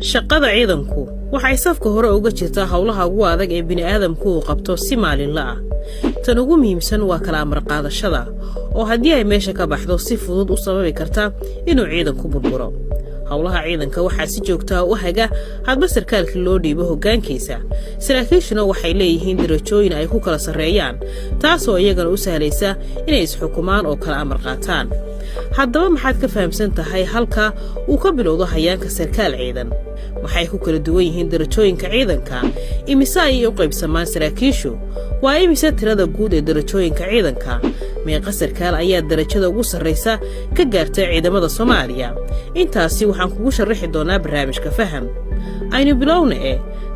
shaqada ciidanku waxay safka hore uga jirtaa hawlaha ugu adag ee bini'aadamku uu qabto si maalinle ah. Tan ugu muhiimsan waa kala amar qaadashada oo haddii ay meesha ka baxdo si fudud u sababi karta inuu ciidanku burburo. hawlaha ciidanka waxaa si joogto ah u haga hadba sarkaalkii loo dhiibo hoggaankiisa. Saraakiishuna waxay leeyihiin darajooyin ay ku kala sarreeyaan, taasoo iyagana u sahlaysa inay isxukumaan oo kala amar qaataan. haddaba maxaad ka fahamsan tahay halka uu ka bilowdo hayaanka sarkaal ciidan? waxay ku kala duwan yihiin darajooyinka ciidanka? imise ayay u qaybsamaan saraakiishu? waa imise tirada guud ee darajooyinka ciidanka? meeqa sarkaal ayaa darajada ugu sarraysa ka gaartay ciidamada Soomaaliya? intaasi waxaan kugu sharaxi doonaa barnaamijka Faham. aynu bilowna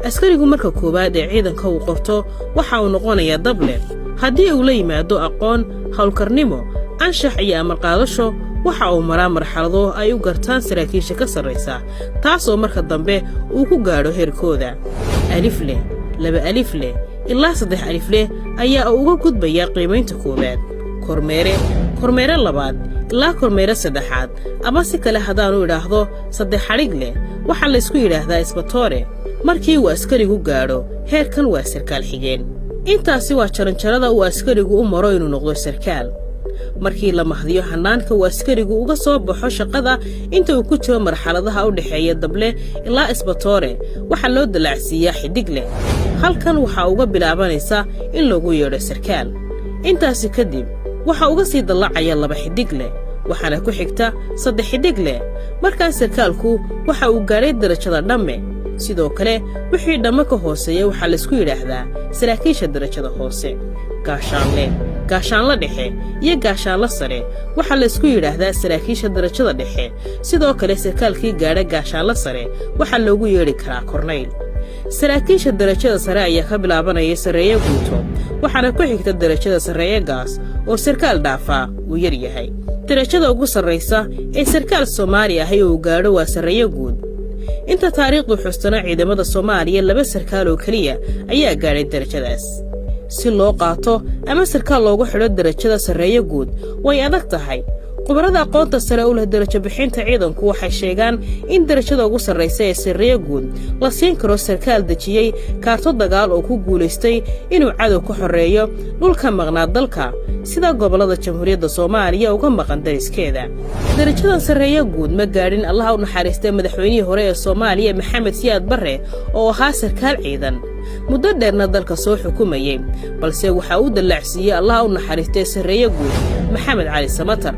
askarigu marka koowaad ee ciidanka uu qorto waxa uu noqonayaa dable. haddii uu la yimaado aqoon, hawlkarnimo, anshax iyo amar qaadasho, waxa uu maraa marxalado ay u gartaan saraakiisha ka sarraysa, taasoo marka dambe uu ku gaadho heerkooda. alif leh, laba alif leh, ilaa 3 alif leh ayaa uga gudbaya qiimaynta koowaad. kormeere labaad ilaa kormeere saddexaad, ama si kale haddaanu idhaahdo 3 xadhig leh, waxaa la isku yidhaahdaa isbatoore. markii uu askarigu gaadho heerkan waa sarkaal xigeen. intaasi waa jaranjarada uu askarigu u maro inuu noqdo sarkaal. markii la mahdiyo hanaanka uu askarigu uga soo baxo shaqada inta uu ku jiro marxaladaha u dhaxeeya dable ilaa isbatoore, waxaa loo dalacsiiyaa xiddig leh. halkan waxaa uga bilaabanaysa in lagu yeedho sarkaal. intaasi kadib waxaa uga sii dallacaya 2 xiddig leh, waxaana ku xigta 3 xiddig leh. markaas sarkaalku waxa uu gaadhay darajada dhamme. sidoo kale wixii dhamme ka hooseeya waxaa la isku yidhaahdaa saraakiisha darajada hoose. gaashaanle dhexe iyo gaashaanle sare waxaa la isku yidhaahdaa saraakiisha darajada dhexe. sidoo kale sarkaalkii gaadha gaashaanle sare waxaa loogu yeedhi karaa korneyl. saraakiisha darajada sare ayaa ka bilaabanaya sarreeye guuto, waxaana ku xigta darajada sarreeye gaas oo sarkaal dhaafaa uu yar yahay. darajada ugu sarraysa ee sarkaal Soomaali ahi uu gaadho waa sarreeye guud. inta taariikhdu xustana ciidamada Soomaaliya 2 sarkaal oo kaliya ayaa gaadhay darajadaas. si loo qaato ama sarkaal loogu xidho darajada sarreeye guud way adag tahay. khubarada aqoonta sare u leh darajo bixinta ciidanku waxay sheegaan in darajada ugu sarraysa ee sarreeye guud la siin karo sarkaal dejiyey kaarto dagaal oo ku guulaystay inuu cadow ka xoreeyo dhulka maqnaa dalka, sida gobolada Jamhuuriyadda Soomaaliya uga maqan dariskeeda. darajadan sarreeye guud ma gaadhin Allah u naxariistay madaxweynihii hore ee Soomaaliya Maxamed Siyaad Barre oo ahaa sarkaal ciidan muddo dheerna dalka soo xukumayay, balse waxa uu dalacsiiyay Allah u naxariistay sarreeye guud Maxamed Cali Samatar.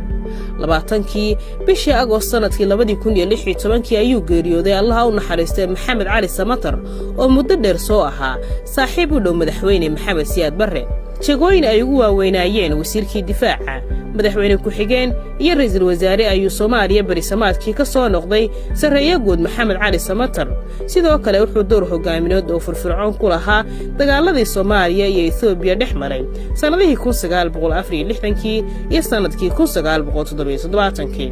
20kii bishii Agoost sanadkii 2016 ayuu geeriyooday Allah u naxariistay Maxamed Cali Samatar oo muddo dheer soo ahaa saaxiib u dhow madaxweyne Maxamed Siyaad Barre. shaqooyin ay ugu waaweynayeen wasiirkii difaaca, madaxweyne ku-xigeen iyo ra'iisul wasaare ayuu Soomaaliya barisamaadkii ka soo noqday sarreeye guud Maxamed Cali Samatar. sidoo kale wuxuu door hogaamineed oo firfircoon ku lahaa dagaaladii Soomaaliya iyo Itoobiya dhex maray sanadihii 1964 iyo sanadkii 1977.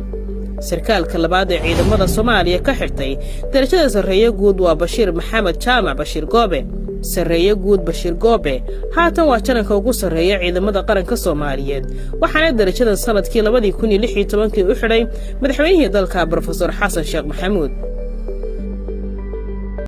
sarkaalka labaad ee ciidamada Soomaaliya ka xirtay darajada sarreeye guud waa Bashiir Maxamed Jaamac Bashiir Goobe. sarreeye guud Bashiir Goobe haatan waa jananka ugu sarreeya ciidamada qaranka Soomaaliyeed, waxaana darajadan sanadkii 2016 u xidhay madaxweynihii dalka Professor Xasan Sheekh Maxamuud.